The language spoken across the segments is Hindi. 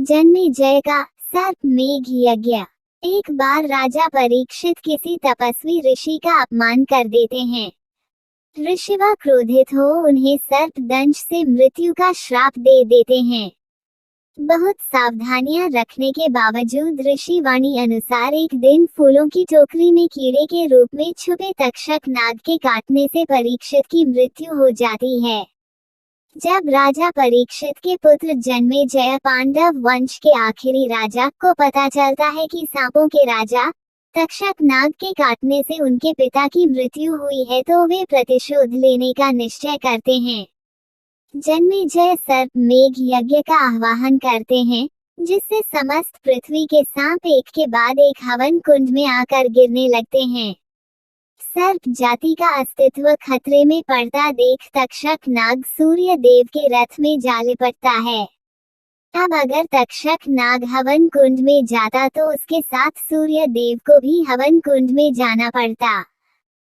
जन्मेजय का सर्प मेघ यज्ञ। एक बार राजा परीक्षित किसी तपस्वी ऋषि का अपमान कर देते हैं। ऋषिवा क्रोधित हो उन्हें सर्प दंश से मृत्यु का श्राप दे देते हैं। बहुत सावधानियां रखने के बावजूद ऋषि वाणी अनुसार एक दिन फूलों की टोकरी में कीड़े के रूप में छुपे तक्षक नाग के काटने से परीक्षित की मृत्यु हो जाती है। जब राजा परीक्षित के पुत्र जन्मेजय पांडव वंश के आखिरी राजा को पता चलता है कि सांपों के राजा तक्षक नाग के काटने से उनके पिता की मृत्यु हुई है तो वे प्रतिशोध लेने का निश्चय करते हैं। जन्मेजय सर्प मेघ यज्ञ का आह्वान करते हैं, जिससे समस्त पृथ्वी के सांप एक के बाद एक हवन कुंड में आकर गिरने लगते हैं। सर्प जाति का अस्तित्व खतरे में पड़ता देख तक्षक नाग सूर्य देव के रथ में जा लिपटता है। अब अगर तक्षक नाग हवन कुंड में जाता तो उसके साथ सूर्य देव को भी हवन कुंड में जाना पड़ता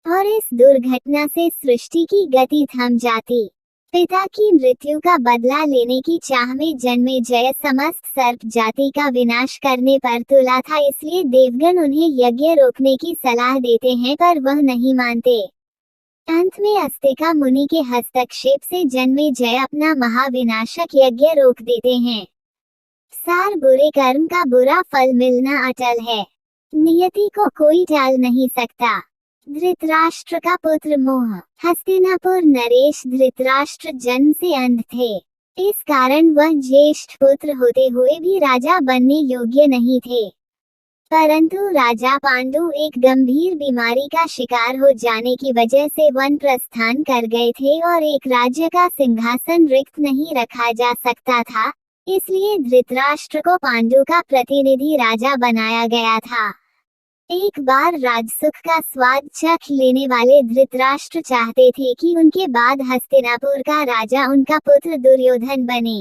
और इस दुर्घटना से सृष्टि की गति थम जाती। पिता की मृत्यु का बदला लेने की चाह में जन्मेजय समस्त सर्प जाति का विनाश करने पर तुला था, इसलिए देवगण उन्हें यज्ञ रोकने की सलाह देते हैं पर वह नहीं मानते। अंत में अस्तिका मुनि के हस्तक्षेप से जन्मेजय अपना महाविनाशक यज्ञ रोक देते हैं। सार बुरे कर्म का बुरा फल मिलना अटल है, नियति को कोई टाल नहीं सकता। धृतराष्ट्र का पुत्र मोह। हस्तिनापुर नरेश धृतराष्ट्र जन्म से अंध थे। इस कारण वह ज्येष्ठ पुत्र होते हुए भी राजा बनने योग्य नहीं थे। परंतु राजा पांडु एक गंभीर बीमारी का शिकार हो जाने की वजह से वन प्रस्थान कर गए थे और एक राज्य का सिंहासन रिक्त नहीं रखा जा सकता था, इसलिए धृतराष्ट्र को पांडु का प्रतिनिधि राजा बनाया गया था। एक बार राजसुख का स्वाद चख लेने वाले धृतराष्ट्र चाहते थे कि उनके बाद हस्तिनापुर का राजा उनका पुत्र दुर्योधन बने।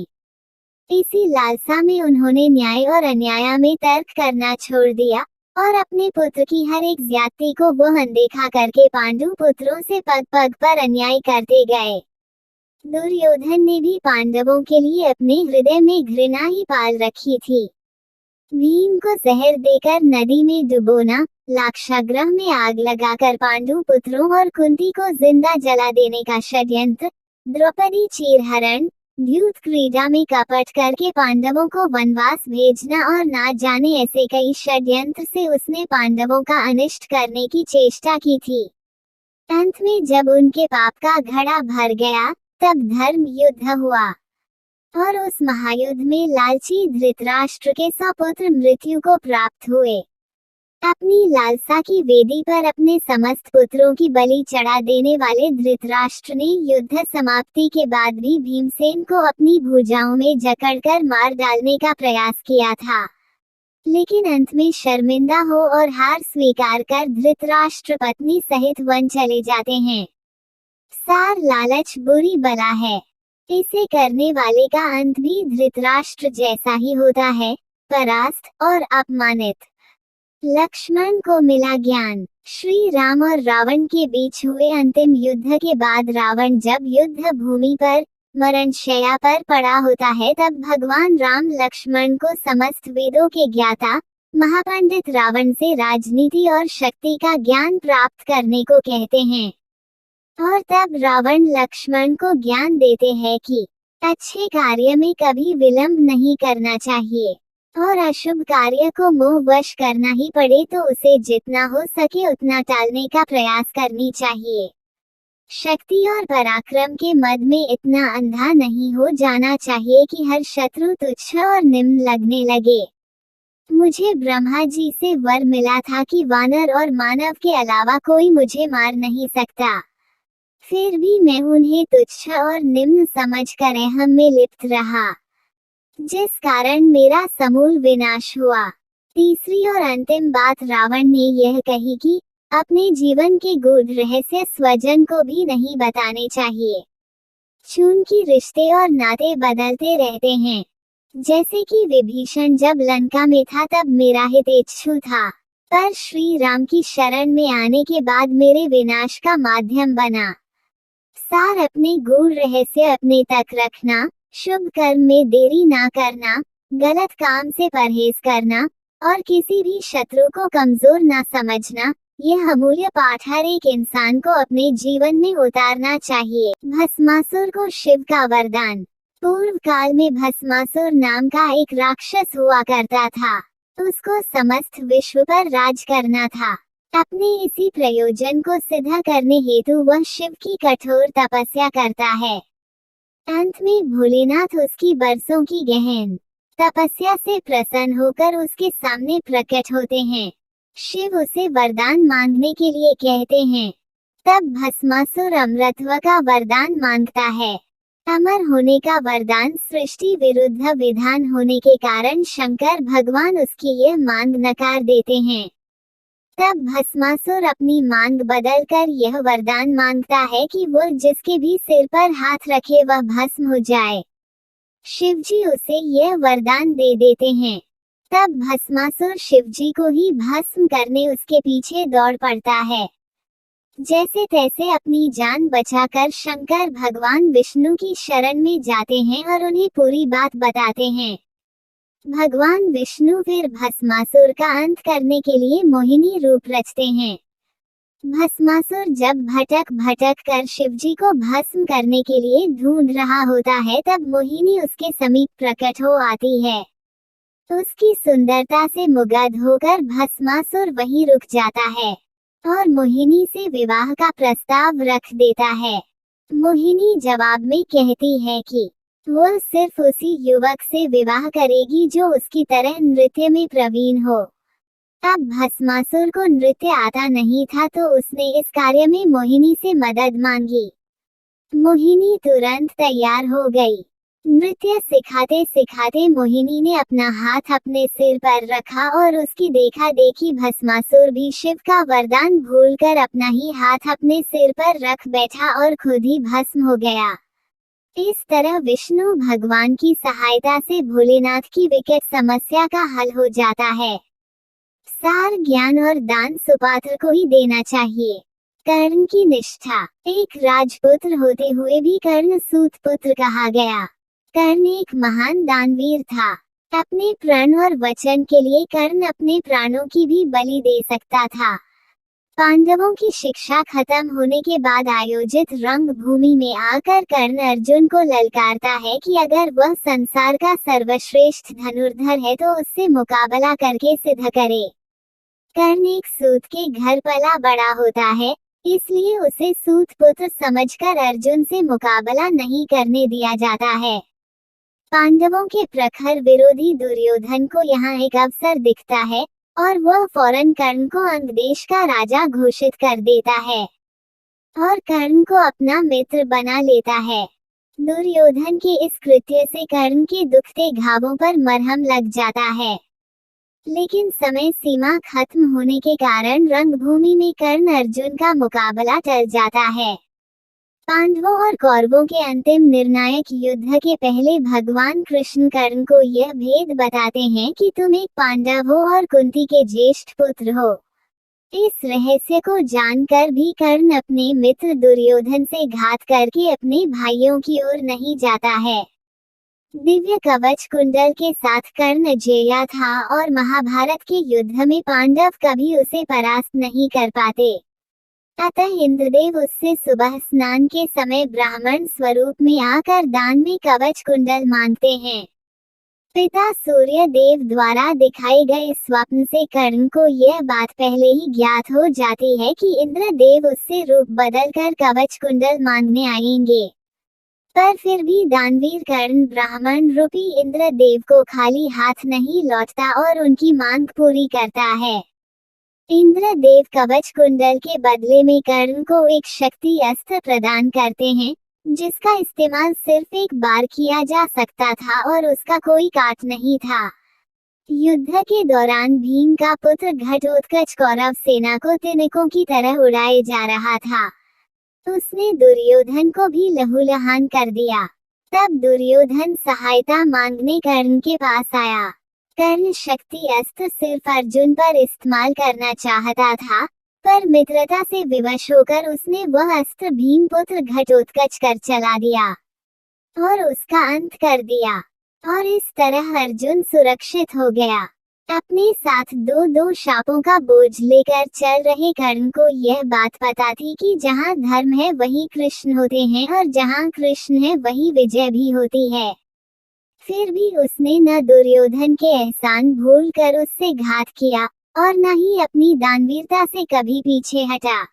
इसी लालसा में उन्होंने न्याय और अन्याय में तर्क करना छोड़ दिया और अपने पुत्र की हर एक ज्यादती को वो अनदेखा करके पांडु पुत्रों से पग पग पर अन्याय करते गए। दुर्योधन ने भी पांडवों के लिए अपने हृदय में घृणा ही पाल रखी थी। भीम को जहर देकर नदी में डुबोना, लाक्षागृह में आग लगाकर पांडु पुत्रों और कुंती को जिंदा जला देने का षड्यंत्र, द्रौपदी चीरहरण, द्यूत क्रीड़ा में कपट करके पांडवों को वनवास भेजना और ना जाने ऐसे कई षड्यंत्र से उसने पांडवों का अनिष्ट करने की चेष्टा की थी। अंत में जब उनके पाप का घड़ा भर गया तब धर्म युद्ध हुआ और उस महायुद्ध में लालची धृतराष्ट्र के 100 पुत्र मृत्यु को प्राप्त हुए। अपनी लालसा की वेदी पर अपने समस्त पुत्रों की बलि चढ़ा देने वाले धृतराष्ट्र ने युद्ध समाप्ति के बाद भी भीमसेन को अपनी भुजाओं में जकड़कर मार डालने का प्रयास किया था, लेकिन अंत में शर्मिंदा हो और हार स्वीकार कर धृतराष्ट्र पत्नी सहित वन चले जाते हैं। सार लालच बुरी बला है, इसे करने वाले का अंत भी धृतराष्ट्र जैसा ही होता है, परास्त और अपमानित। लक्ष्मण को मिला ज्ञान। श्री राम और रावण के बीच हुए अंतिम युद्ध के बाद रावण जब युद्ध भूमि पर मरणशैया पर पड़ा होता है तब भगवान राम लक्ष्मण को समस्त वेदों के ज्ञाता महापंडित रावण से राजनीति और शक्ति का ज्ञान प्राप्त करने को कहते हैं और तब रावण लक्ष्मण को ज्ञान देते हैं कि अच्छे कार्य में कभी विलंब नहीं करना चाहिए और अशुभ कार्य को मोहवश करना ही पड़े तो उसे जितना हो सके उतना टालने का प्रयास करनी चाहिए। शक्ति और पराक्रम के मद में इतना अंधा नहीं हो जाना चाहिए कि हर शत्रु तुच्छ और निम्न लगने लगे। मुझे ब्रह्मा जी से वर मिला था कि वानर और मानव के अलावा कोई मुझे मार नहीं सकता, फिर भी मैं उन्हें तुच्छ और निम्न समझकर अहम में लिप्त रहा, जिस कारण मेरा समूल विनाश हुआ। तीसरी और अंतिम बात रावण ने यह कही कि अपने जीवन के गूढ़ रहस्य स्वजन को भी नहीं बताने चाहिए। चूंकि रिश्ते और नाते बदलते रहते हैं, जैसे कि विभीषण जब लंका में था तब मेरा हितैषी था, पर श्री राम की शरण में आने के बाद मेरे विनाश का माध्यम बना। सार अपने गूढ़ रहस्य अपने तक रखना, शुभ कर्म में देरी ना करना, गलत काम से परहेज करना और किसी भी शत्रु को कमजोर न समझना, यह अमूल्य पाठ हर एक इंसान को अपने जीवन में उतारना चाहिए। भस्मासुर को शिव का वरदान। पूर्व काल में भस्मासुर नाम का एक राक्षस हुआ करता था। उसको समस्त विश्व पर राज करना था। अपने इसी प्रयोजन को सिद्ध करने हेतु वह शिव की कठोर तपस्या करता है। अंत में भोलेनाथ उसकी बरसों की गहन तपस्या से प्रसन्न होकर उसके सामने प्रकट होते हैं। शिव उसे वरदान मांगने के लिए कहते हैं। तब भस्मासुर अमरत्व का वरदान मांगता है। अमर होने का वरदान सृष्टि विरुद्ध विधान होने के कारण शंकर भगवान उसकी यह मांग नकार देते हैं। तब भस्मासुर अपनी मांग बदलकर यह वरदान मांगता है कि वो जिसके भी सिर पर हाथ रखे वह भस्म हो जाए। शिवजी उसे यह वरदान दे देते हैं। तब भस्मासुर शिवजी को ही भस्म करने उसके पीछे दौड़ पड़ता है। जैसे तैसे अपनी जान बचाकर शंकर भगवान विष्णु की शरण में जाते हैं और उन्हें पूरी बात बताते हैं। भगवान विष्णु फिर भस्मासुर का अंत करने के लिए मोहिनी रूप रचते हैं। भस्मासुर जब भटक भटक कर शिवजी को भस्म करने के लिए ढूंढ रहा होता है, तब मोहिनी उसके समीप प्रकट हो आती है। उसकी सुंदरता से मुग्ध होकर भस्मासुर वहीं रुक जाता है और मोहिनी से विवाह का प्रस्ताव रख देता है। मोहिनी जवाब में कहती है कि वह सिर्फ उसी युवक से विवाह करेगी जो उसकी तरह नृत्य में प्रवीण हो। अब भस्मासुर को नृत्य आता नहीं था, तो उसने इस कार्य में मोहिनी से मदद मांगी। मोहिनी तुरंत तैयार हो गई। नृत्य सिखाते सिखाते मोहिनी ने अपना हाथ अपने सिर पर रखा और उसकी देखा देखी भस्मासुर भी शिव का वरदान भूलकर अपना ही हाथ अपने सिर पर रख बैठा और खुद ही भस्म हो गया। इस तरह विष्णु भगवान की सहायता से भोलेनाथ की विकट समस्या का हल हो जाता है। सार ज्ञान और दान सुपात्र को ही देना चाहिए। कर्ण की निष्ठा। एक राजपुत्र होते हुए भी कर्ण सूत पुत्र कहा गया। कर्ण एक महान दानवीर था। अपने प्रण और वचन के लिए कर्ण अपने प्राणों की भी बलि दे सकता था। पांडवों की शिक्षा खत्म होने के बाद आयोजित रंग भूमि में आकर कर्ण अर्जुन को ललकारता है कि अगर वह संसार का सर्वश्रेष्ठ धनुर्धर है तो उससे मुकाबला करके सिद्ध करे। कर्ण एक सूत के घर पला बड़ा होता है, इसलिए उसे सूत पुत्र समझकर अर्जुन से मुकाबला नहीं करने दिया जाता है। पांडवों के प्रखर विरोधी दुर्योधन को यहाँ एक अवसर दिखता है और वह फौरन कर्ण को अंग देश का राजा घोषित कर देता है और कर्ण को अपना मित्र बना लेता है। दुर्योधन के इस कृत्य से कर्ण के दुखते घावों पर मरहम लग जाता है। लेकिन समय सीमा खत्म होने के कारण रंगभूमि में कर्ण अर्जुन का मुकाबला टल जाता है। पांडवों और कौरवों के अंतिम निर्णायक युद्ध के पहले भगवान कृष्ण कर्ण को यह भेद बताते हैं कि तुम एक पांडव हो और कुंती के ज्येष्ठ पुत्र हो। इस रहस्य को जानकर भी कर्ण अपने मित्र दुर्योधन से घात करके अपने भाइयों की ओर नहीं जाता है। दिव्य कवच कुंडल के साथ कर्ण जेया था और महाभारत के युद्ध में पांडव कभी उसे परास्त नहीं कर पाते। अतः इंद्रदेव उससे सुबह स्नान के समय ब्राह्मण स्वरूप में आकर दान में कवच कुंडल मांगते हैं। पिता सूर्य देव द्वारा दिखाए गए स्वप्न से कर्ण को यह बात पहले ही ज्ञात हो जाती है कि इंद्रदेव उससे रूप बदलकर कवच कुंडल मांगने आएंगे। पर फिर भी दानवीर कर्ण ब्राह्मण रूपी इंद्रदेव को खाली हाथ नहीं लौटता और उनकी मांग पूरी करता है। इंद्रदेव कवच कुंडल के बदले में कर्ण को एक शक्ति अस्त्र प्रदान करते हैं, जिसका इस्तेमाल सिर्फ एक बार किया जा सकता था और उसका कोई काट नहीं था। युद्ध के दौरान भीम का पुत्र घटोत्कच कौरव सेना को तिनकों की तरह उड़ाए जा रहा था। उसने दुर्योधन को भी लहूलुहान कर दिया। तब दुर्योधन सहायता मांगने कर्ण के पास आया। कर्ण शक्ति अस्त्र सिर्फ अर्जुन पर इस्तेमाल करना चाहता था, पर मित्रता से विवश होकर उसने वह अस्त्र भीमपुत्र घटोत्कच कर चला दिया और उसका अंत कर दिया। और इस तरह अर्जुन सुरक्षित हो गया। अपने साथ दो दो शापों का बोझ लेकर चल रहे कर्ण को यह बात पता थी कि जहाँ धर्म है वहीं कृष्ण होते हैं और जहाँ कृष्ण है वहीं विजय भी होती है। फिर भी उसने न दुर्योधन के एहसान भूल कर उससे घात किया और न ही अपनी दानवीरता से कभी पीछे हटा।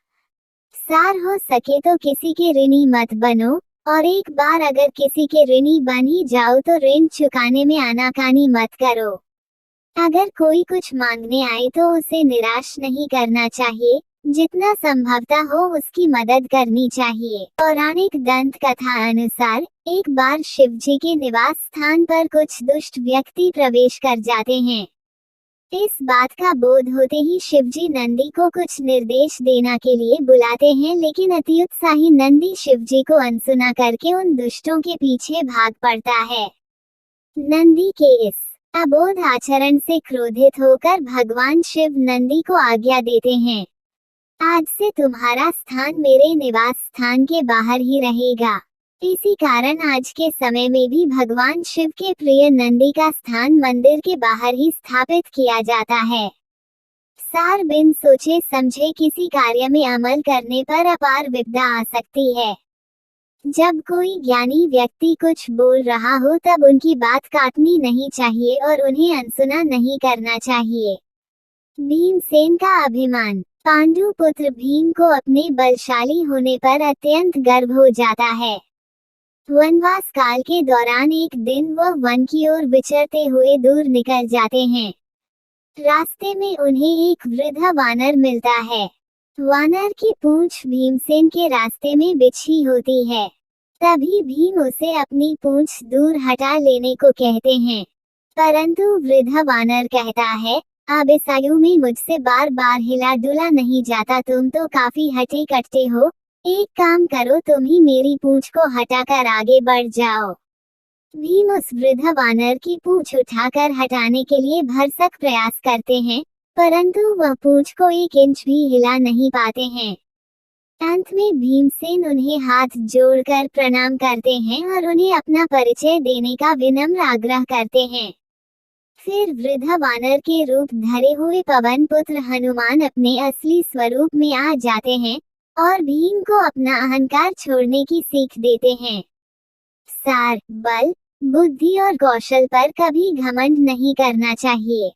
सार हो सके तो किसी के ऋणी मत बनो, और एक बार अगर किसी के ऋणी बन ही जाओ तो ऋण चुकाने में आनाकानी मत करो। अगर कोई कुछ मांगने आए तो उसे निराश नहीं करना चाहिए, जितना संभवता हो उसकी मदद करनी चाहिए। पौराणिक दंत कथा अनुसार एक बार शिव जी के निवास स्थान पर कुछ दुष्ट व्यक्ति प्रवेश कर जाते हैं। इस बात का बोध होते ही शिवजी नंदी को कुछ निर्देश देना के लिए बुलाते हैं, लेकिन अत्युत्साही नंदी शिवजी को अनसुना करके उन दुष्टों के पीछे भाग पड़ता है। नंदी के इस अबोध आचरण से क्रोधित होकर भगवान शिव नंदी को आज्ञा देते हैं, आज से तुम्हारा स्थान मेरे निवास स्थान के बाहर ही रहेगा। इसी कारण आज के समय में भी भगवान शिव के प्रिय नंदी का स्थान मंदिर के बाहर ही स्थापित किया जाता है। सार बिन सोचे समझे किसी कार्य में अमल करने पर अपार विपदा आ सकती है। जब कोई ज्ञानी व्यक्ति कुछ बोल रहा हो तब उनकी बात काटनी नहीं चाहिए और उन्हें अनसुना नहीं करना चाहिए। भीमसेन का अभिमान। पांडु पुत्र भीम को अपने बलशाली होने पर अत्यंत गर्व हो जाता है। वनवास काल के दौरान एक दिन वह वन की ओर विचरते हुए दूर निकल जाते हैं। रास्ते में उन्हें एक वृद्ध वानर मिलता है। वानर की पूंछ भीमसेन के रास्ते में बिछी होती है। तभी भीम उसे अपनी पूंछ दूर हटा लेने को कहते हैं, परंतु वृद्ध वानर कहता है, अब इस आयु में मुझसे बार बार हिला डुला नहीं जाता, तुम तो काफी हटे कटते हो। एक काम करो, तुम ही मेरी पूंछ को हटाकर आगे बढ़ जाओ। भीम उस वृद्ध वानर की पूंछ उठाकर हटाने के लिए भरसक प्रयास करते हैं, परंतु वह पूंछ को 1 इंच भी हिला नहीं पाते हैं। अंत में भीमसेन उन्हें हाथ जोड़कर प्रणाम करते हैं और उन्हें अपना परिचय देने का विनम्र आग्रह करते हैं। फिर वृद्ध वानर के रूप धरे हुए पवन पुत्र हनुमान अपने असली स्वरूप में आ जाते हैं और भीम को अपना अहंकार छोड़ने की सीख देते हैं। सार, बल, बुद्धि और कौशल पर कभी घमंड नहीं करना चाहिए।